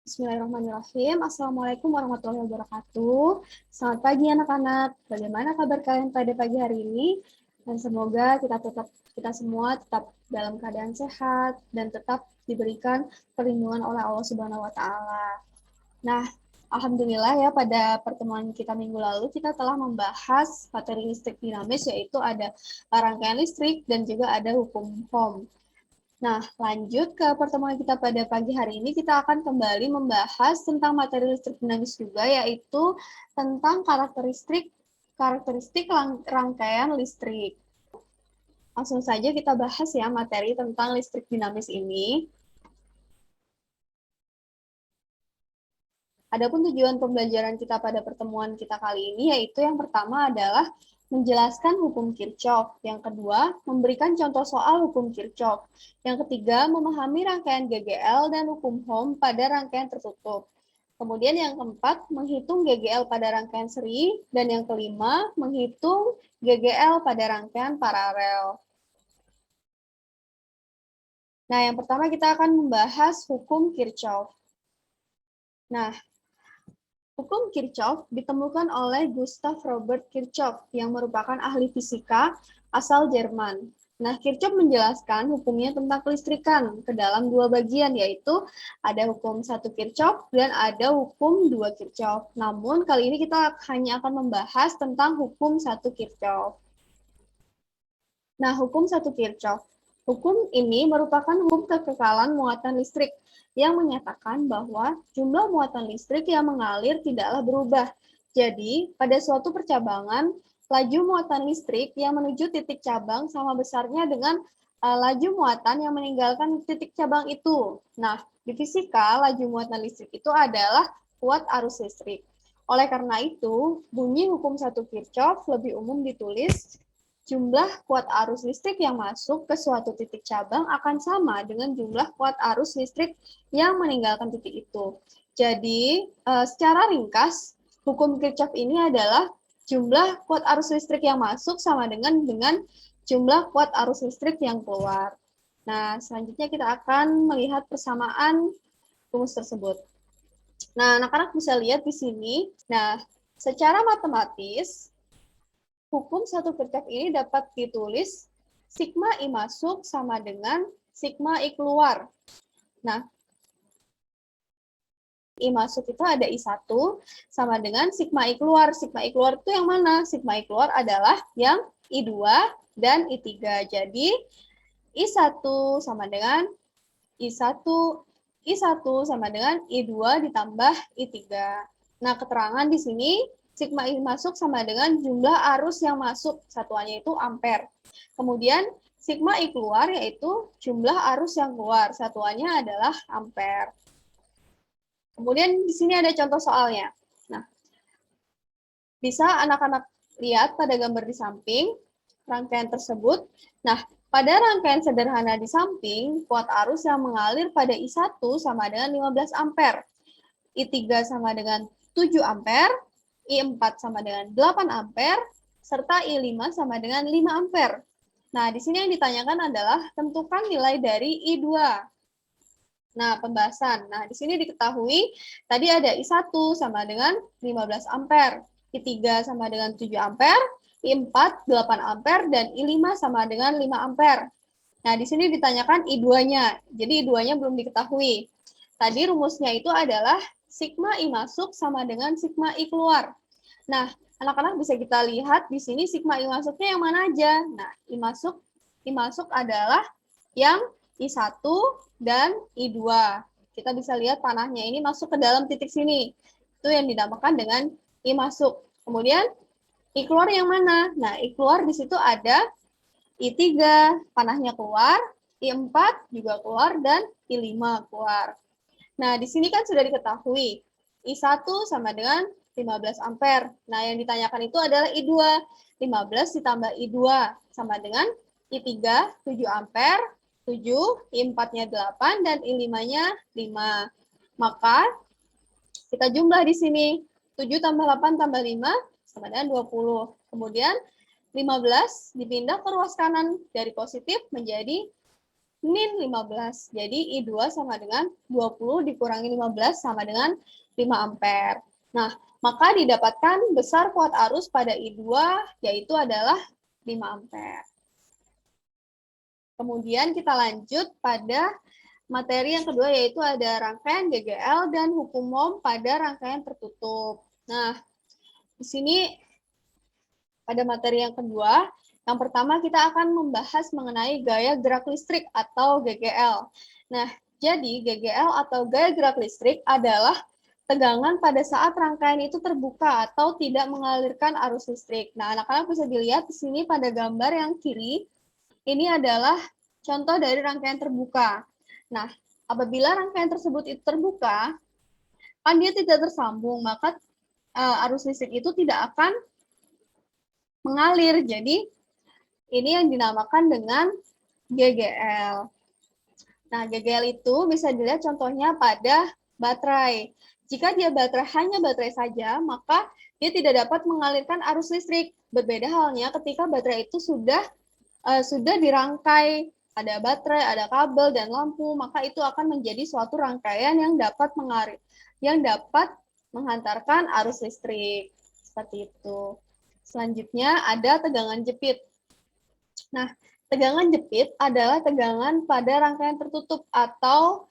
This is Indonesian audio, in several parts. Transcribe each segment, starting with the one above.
Bismillahirrahmanirrahim. Assalamualaikum warahmatullahi wabarakatuh. Selamat pagi anak-anak. Bagaimana kabar kalian pada pagi hari ini? Dan semoga kita semua tetap dalam keadaan sehat dan tetap diberikan perlindungan oleh Allah Subhanahu wa taala. Nah, alhamdulillah ya pada pertemuan kita minggu lalu kita telah membahas materi listrik dinamis, yaitu ada rangkaian listrik dan juga ada hukum Ohm. Nah, lanjut ke pertemuan kita pada pagi hari ini, kita akan kembali membahas tentang materi listrik dinamis juga, yaitu tentang karakteristik rangkaian listrik. Langsung saja kita bahas ya materi tentang listrik dinamis ini. Adapun tujuan pembelajaran kita pada pertemuan kita kali ini, yaitu yang pertama adalah menjelaskan hukum Kirchhoff. Yang kedua, memberikan contoh soal hukum Kirchhoff. Yang ketiga, memahami rangkaian GGL dan hukum Ohm pada rangkaian tertutup. Kemudian yang keempat, menghitung GGL pada rangkaian seri. Dan yang kelima, menghitung GGL pada rangkaian paralel. Nah, yang pertama kita akan membahas hukum Kirchhoff. Nah, hukum Kirchhoff ditemukan oleh Gustav Robert Kirchhoff yang merupakan ahli fisika asal Jerman. Nah, Kirchhoff menjelaskan hukumnya tentang kelistrikan ke dalam dua bagian, yaitu ada hukum 1 Kirchhoff dan ada hukum 2 Kirchhoff. Namun, kali ini kita hanya akan membahas tentang hukum 1 Kirchhoff. Nah, hukum 1 Kirchhoff. Hukum ini merupakan hukum kekekalan muatan listrik yang menyatakan bahwa jumlah muatan listrik yang mengalir tidaklah berubah. Jadi, pada suatu percabangan, laju muatan listrik yang menuju titik cabang sama besarnya dengan laju muatan yang meninggalkan titik cabang itu. Nah, di fisika, laju muatan listrik itu adalah kuat arus listrik. Oleh karena itu, bunyi hukum 1 Kirchhoff lebih umum ditulis jumlah kuat arus listrik yang masuk ke suatu titik cabang akan sama dengan jumlah kuat arus listrik yang meninggalkan titik itu. Jadi, secara ringkas, hukum Kirchhoff ini adalah jumlah kuat arus listrik yang masuk sama dengan jumlah kuat arus listrik yang keluar. Nah, selanjutnya kita akan melihat persamaan rumus tersebut. Nah, anak-anak bisa lihat di sini. Nah, secara matematis, hukum 1 Kirchhoff ini dapat ditulis sigma I masuk sama dengan sigma I keluar. Nah, I masuk itu ada I1 sama dengan sigma I keluar. Sigma I keluar itu yang mana? Sigma I keluar adalah yang I2 dan I3. Jadi, I1 sama dengan I1 sama dengan I2 ditambah I3. Nah, keterangan di sini sigma I masuk sama dengan jumlah arus yang masuk, satuannya itu ampere. Kemudian sigma I keluar yaitu jumlah arus yang keluar, satuannya adalah ampere. Kemudian di sini ada contoh soalnya. Nah, bisa anak-anak lihat pada gambar di samping rangkaian tersebut. Nah, pada rangkaian sederhana di samping, kuat arus yang mengalir pada I1 sama dengan 15 ampere, I3 sama dengan 7 ampere, I4 sama dengan 8 ampere, serta I5 sama dengan 5 ampere. Nah, di sini yang ditanyakan adalah tentukan nilai dari I2. Nah, pembahasan. Nah, di sini diketahui tadi ada I1 sama dengan 15 ampere, I3 sama dengan 7 ampere, I4 8 ampere, dan I5 sama dengan 5 ampere. Nah, di sini ditanyakan I2-nya. Jadi I2-nya belum diketahui. Tadi rumusnya itu adalah sigma I masuk sama dengan sigma I keluar. Nah, anak-anak bisa kita lihat di sini sigma I masuknya yang mana aja. Nah, I masuk adalah yang I1 dan I2. Kita bisa lihat panahnya ini masuk ke dalam titik sini. Itu yang dinamakan dengan I masuk. Kemudian I keluar yang mana? Nah, I keluar di situ ada I3, panahnya keluar, I4 juga keluar, dan I5 keluar. Nah, di sini kan sudah diketahui, I1 sama dengan 15 ampere. Nah, yang ditanyakan itu adalah I2. 15 ditambah I2 sama dengan I3, 7 ampere, 7, I4-nya 8, dan I5-nya 5. Maka, kita jumlah di sini. 7 tambah 8 tambah 5 sama dengan 20. Kemudian, 15 dipindah ke ruas kanan dari positif menjadi min 15. Jadi I2 sama dengan 20 dikurangi 15 sama dengan 5 ampere. Nah, maka didapatkan besar kuat arus pada I2 yaitu adalah 5 ampere. Kemudian kita lanjut pada materi yang kedua yaitu ada rangkaian GGL dan hukum Ohm pada rangkaian tertutup. Nah, di sini pada materi yang kedua, yang pertama kita akan membahas mengenai gaya gerak listrik atau GGL. Nah, jadi GGL atau gaya gerak listrik adalah tegangan pada saat rangkaian itu terbuka atau tidak mengalirkan arus listrik. Nah, anak-anak bisa dilihat di sini pada gambar yang kiri, ini adalah contoh dari rangkaian terbuka. Nah, apabila rangkaian tersebut itu terbuka, kan dia tidak tersambung, maka arus listrik itu tidak akan mengalir. Jadi, ini yang dinamakan dengan GGL. Nah, GGL itu bisa dilihat contohnya pada baterai. Jika dia hanya baterai saja, maka dia tidak dapat mengalirkan arus listrik. Berbeda halnya ketika baterai itu sudah dirangkai, ada baterai, ada kabel dan lampu, maka itu akan menjadi suatu rangkaian yang dapat menghantarkan arus listrik. Seperti itu. Selanjutnya ada tegangan jepit. Nah, tegangan jepit adalah tegangan pada rangkaian tertutup atau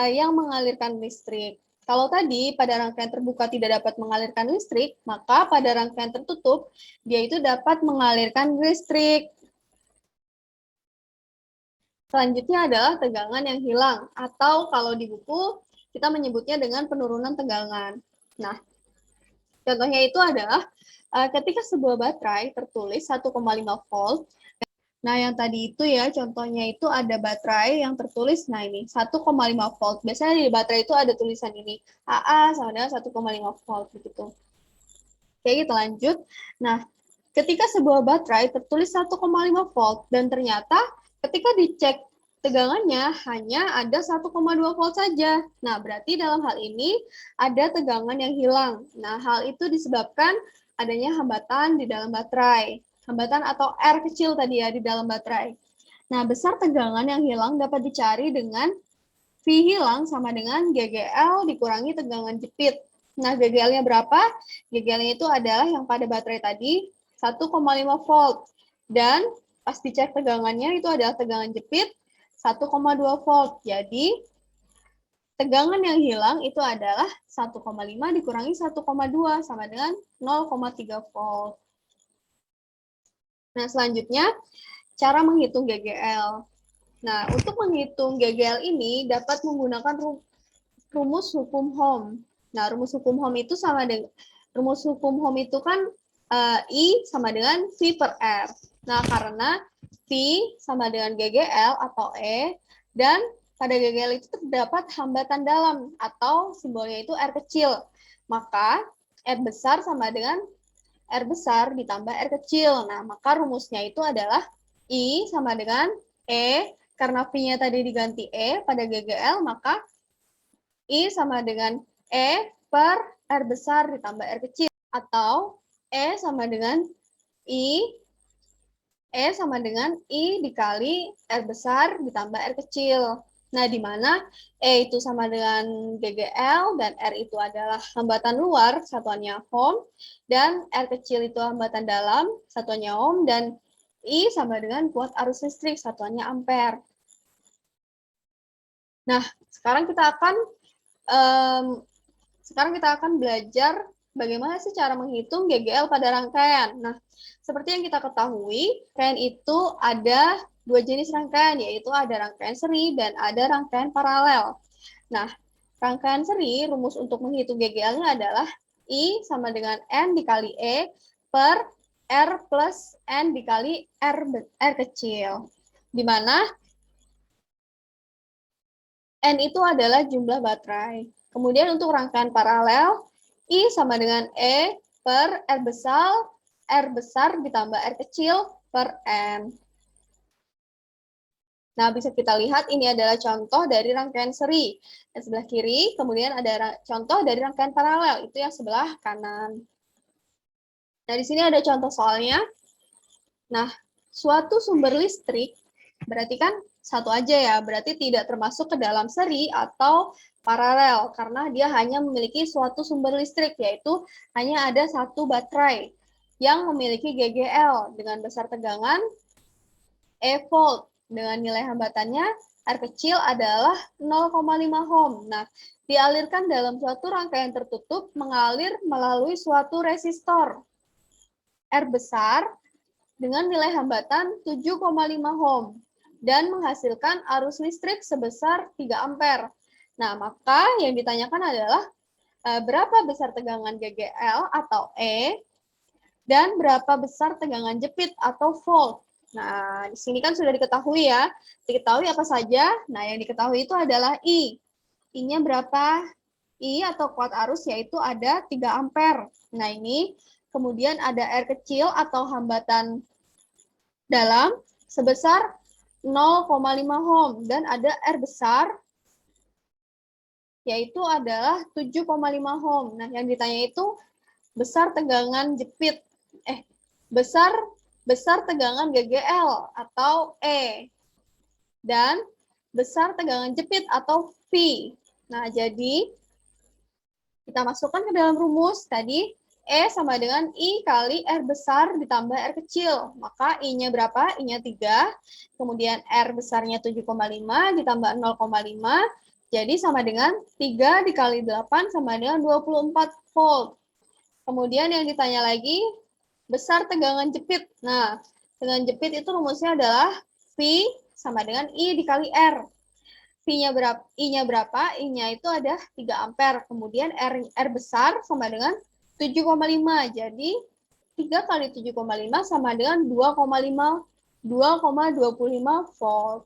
yang mengalirkan listrik. Kalau tadi pada rangkaian terbuka tidak dapat mengalirkan listrik, maka pada rangkaian tertutup dia itu dapat mengalirkan listrik. Selanjutnya adalah tegangan yang hilang, atau kalau di buku kita menyebutnya dengan penurunan tegangan. Nah, contohnya itu adalah ketika sebuah baterai tertulis 1,5 volt. Nah, yang tadi itu ya, contohnya itu ada baterai yang tertulis, nah ini, 1,5 volt. Biasanya di baterai itu ada tulisan ini, AA sama dengan 1,5 volt, begitu. Oke, kita lanjut. Nah, ketika sebuah baterai tertulis 1,5 volt, dan ternyata ketika dicek tegangannya hanya ada 1,2 volt saja. Nah, berarti dalam hal ini ada tegangan yang hilang. Nah, hal itu disebabkan adanya hambatan di dalam baterai. Hambatan atau R kecil tadi ya di dalam baterai. Nah, besar tegangan yang hilang dapat dicari dengan V hilang sama dengan GGL dikurangi tegangan jepit. Nah, GGL-nya berapa? GGL-nya itu adalah yang pada baterai tadi, 1,5 volt. Dan pas dicek tegangannya itu adalah tegangan jepit 1,2 volt. Jadi, tegangan yang hilang itu adalah 1,5 dikurangi 1,2 sama dengan 0,3 volt. Nah, selanjutnya cara menghitung GGL. Nah, untuk menghitung GGL ini dapat menggunakan rumus hukum Ohm. Nah, rumus hukum Ohm itu sama dengan itu kan I sama dengan V per R. Nah, karena V sama dengan GGL atau E, dan pada GGL itu terdapat hambatan dalam atau simbolnya itu R kecil. Maka R besar sama dengan R besar ditambah R kecil. Nah, maka rumusnya itu adalah I sama dengan E, karena V-nya tadi diganti E pada GGL, maka I sama dengan E per R besar ditambah R kecil. Atau E sama dengan I dikali R besar ditambah R kecil. Nah, di mana E itu sama dengan GGL dan R itu adalah hambatan luar, satuannya Ohm, dan R kecil itu hambatan dalam, satuannya Ohm, dan I sama dengan kuat arus listrik, satuannya ampere. Nah, sekarang kita akan belajar bagaimana sih cara menghitung GGL pada rangkaian. Nah, seperti yang kita ketahui, rangkaian itu ada dua jenis rangkaian, yaitu ada rangkaian seri dan ada rangkaian paralel. Nah, rangkaian seri, rumus untuk menghitung GGL-nya adalah I sama dengan N dikali E per R plus N dikali R kecil. Di mana N itu adalah jumlah baterai. Kemudian untuk rangkaian paralel, I sama dengan E per R besar ditambah R kecil per N. Nah, bisa kita lihat ini adalah contoh dari rangkaian seri. Yang sebelah kiri, kemudian ada contoh dari rangkaian paralel, itu yang sebelah kanan. Nah, di sini ada contoh soalnya. Nah, suatu sumber listrik, berarti kan satu aja ya, berarti tidak termasuk ke dalam seri atau paralel, karena dia hanya memiliki suatu sumber listrik, yaitu hanya ada satu baterai yang memiliki GGL dengan besar tegangan E volt. Dengan nilai hambatannya R kecil adalah 0,5 ohm. Nah, dialirkan dalam suatu rangkaian tertutup mengalir melalui suatu resistor R besar dengan nilai hambatan 7,5 ohm dan menghasilkan arus listrik sebesar 3 ampere. Nah, maka yang ditanyakan adalah berapa besar tegangan GGL atau E dan berapa besar tegangan jepit atau volt. Nah, di sini kan sudah diketahui ya. Diketahui apa saja? Nah, yang diketahui itu adalah I. I-nya berapa? I atau kuat arus yaitu ada 3 ampere. Nah, ini kemudian ada R kecil atau hambatan dalam sebesar 0,5 ohm dan ada R besar yaitu adalah 7,5 ohm. Nah, yang ditanya itu besar tegangan jepit besar tegangan GGL atau E dan besar tegangan jepit atau V. Nah, jadi kita masukkan ke dalam rumus tadi E sama dengan I kali R besar ditambah R kecil. Maka I-nya berapa? I-nya 3. Kemudian R besarnya 7,5 ditambah 0,5. Jadi sama dengan 3 dikali 8 sama dengan 24 volt. Kemudian yang ditanya lagi, besar tegangan jepit. Nah, tegangan jepit itu rumusnya adalah V sama dengan I dikali R. V-nya berapa? I-nya berapa? I-nya itu ada 3 ampere. Kemudian R besar sama dengan 7,5. Jadi 3 kali 7,5 sama dengan 2,25 volt.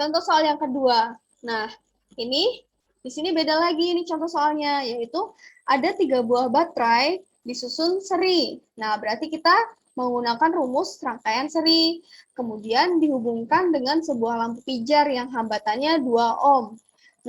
Contoh soal yang kedua. Nah, ini di sini beda lagi ini contoh soalnya, yaitu ada 3 buah baterai disusun seri. Nah, berarti kita menggunakan rumus rangkaian seri. Kemudian dihubungkan dengan sebuah lampu pijar yang hambatannya 2 ohm.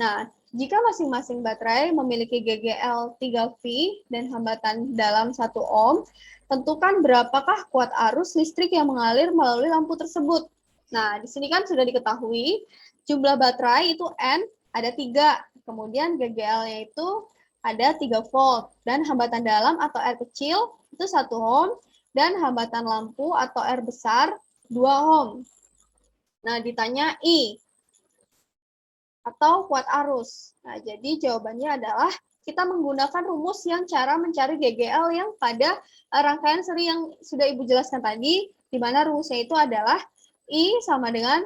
Nah, jika masing-masing baterai memiliki GGL 3V dan hambatan dalam 1 ohm, tentukan berapakah kuat arus listrik yang mengalir melalui lampu tersebut. Nah, di sini kan sudah diketahui jumlah baterai itu N ada 3. Kemudian GGL-nya itu ada 3 volt. Dan hambatan dalam atau R kecil itu 1 ohm. Dan hambatan lampu atau R besar 2 ohm. Nah, ditanya I atau kuat arus. Nah, jadi jawabannya adalah kita menggunakan rumus yang cara mencari GGL yang pada rangkaian seri yang sudah Ibu jelaskan tadi, di mana rumusnya itu adalah I sama dengan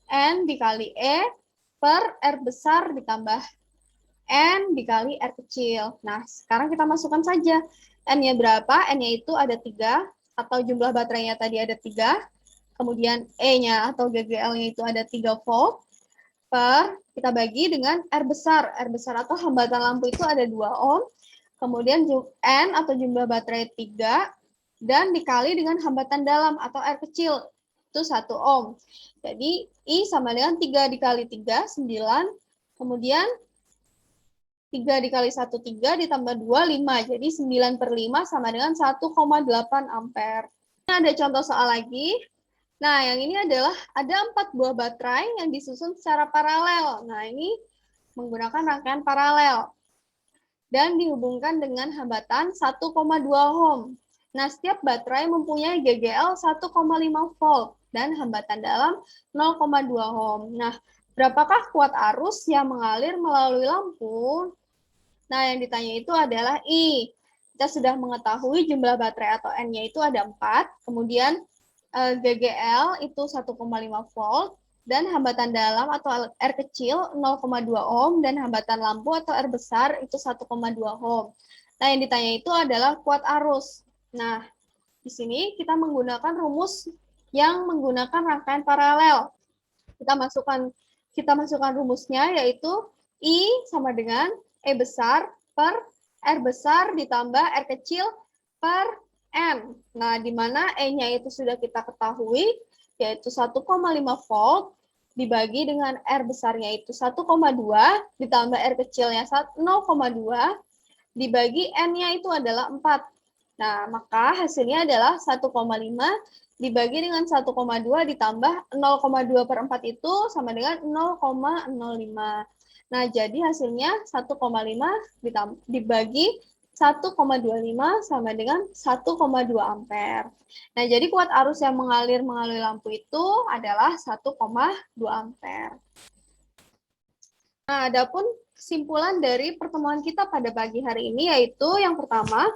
N dikali E per R besar ditambah N dikali R kecil. Nah, sekarang kita masukkan saja. N-nya berapa? N-nya itu ada 3, atau jumlah baterainya tadi ada 3. Kemudian E-nya atau GGL-nya itu ada 3 volt. Per, kita bagi dengan R besar. R besar atau hambatan lampu itu ada 2 ohm. Kemudian N atau jumlah baterai 3. Dan dikali dengan hambatan dalam atau R kecil. Itu 1 ohm. Jadi, I sama dengan 3 dikali 3, 9. Kemudian 3 dikali 1, 3, ditambah 2, 5. Jadi 9 per 5 sama dengan 1,8 ampere. Ini ada contoh soal lagi. Nah, yang ini adalah ada 4 buah baterai yang disusun secara paralel. Nah, ini menggunakan rangkaian paralel. Dan dihubungkan dengan hambatan 1,2 ohm. Nah, setiap baterai mempunyai GGL 1,5 volt dan hambatan dalam 0,2 ohm. Nah, berapakah kuat arus yang mengalir melalui lampu? Nah, yang ditanya itu adalah I. Kita sudah mengetahui jumlah baterai atau N-nya itu ada 4, kemudian GGL itu 1,5 volt, dan hambatan dalam atau R kecil 0,2 ohm, dan hambatan lampu atau R besar itu 1,2 ohm. Nah, yang ditanya itu adalah kuat arus. Nah, di sini kita menggunakan rumus yang menggunakan rangkaian paralel. Kita masukkan rumusnya, yaitu I sama dengan E besar per R besar ditambah R kecil per N. Nah, di mana E-nya itu sudah kita ketahui, yaitu 1,5 volt, dibagi dengan R besarnya itu 1,2, ditambah R kecilnya 0,2, dibagi N-nya itu adalah 4. Nah, maka hasilnya adalah 1,5 dibagi dengan 1,2 ditambah 0,2 per 4 itu sama dengan 0,05. Nah, jadi hasilnya 1,5 dibagi 1,25 sama dengan 1,2 ampere. Nah, jadi kuat arus yang mengalir melalui lampu itu adalah 1,2 ampere. Nah, adapun kesimpulan dari pertemuan kita pada pagi hari ini yaitu yang pertama,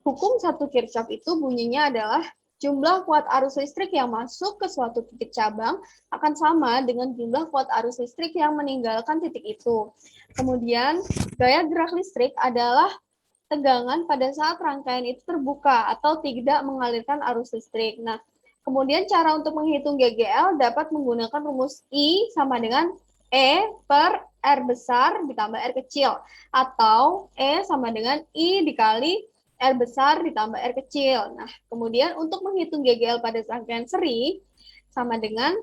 hukum 1 Kirchhoff itu bunyinya adalah jumlah kuat arus listrik yang masuk ke suatu titik cabang akan sama dengan jumlah kuat arus listrik yang meninggalkan titik itu. Kemudian, gaya gerak listrik adalah tegangan pada saat rangkaian itu terbuka atau tidak mengalirkan arus listrik. Nah, kemudian cara untuk menghitung GGL dapat menggunakan rumus I sama dengan E per R besar ditambah R kecil, atau E sama dengan I dikali R besar ditambah R kecil. Nah, kemudian untuk menghitung GGL pada rangkaian seri sama dengan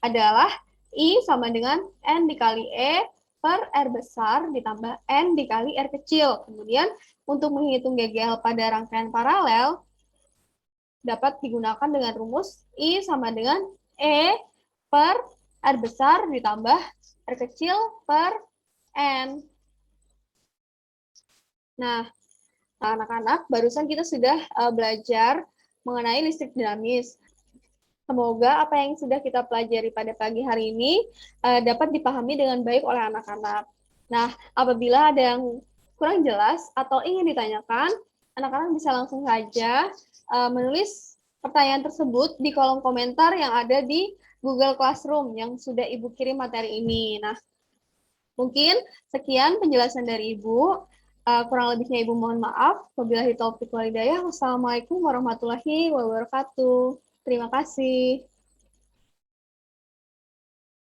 adalah I sama dengan N dikali E per R besar ditambah N dikali R kecil. Kemudian untuk menghitung GGL pada rangkaian paralel dapat digunakan dengan rumus I sama dengan E per R besar ditambah R kecil per N. Nah, anak-anak, barusan kita sudah belajar mengenai listrik dinamis. Semoga apa yang sudah kita pelajari pada pagi hari ini dapat dipahami dengan baik oleh anak-anak. Nah, apabila ada yang kurang jelas atau ingin ditanyakan, anak-anak bisa langsung saja menulis pertanyaan tersebut di kolom komentar yang ada di Google Classroom yang sudah Ibu kirim materi ini. Nah, mungkin sekian penjelasan dari Ibu. Kurang lebihnya Ibu mohon maaf. Wabillahi taufiq wal hidayah. Wassalamualaikum warahmatullahi wabarakatuh. Terima kasih.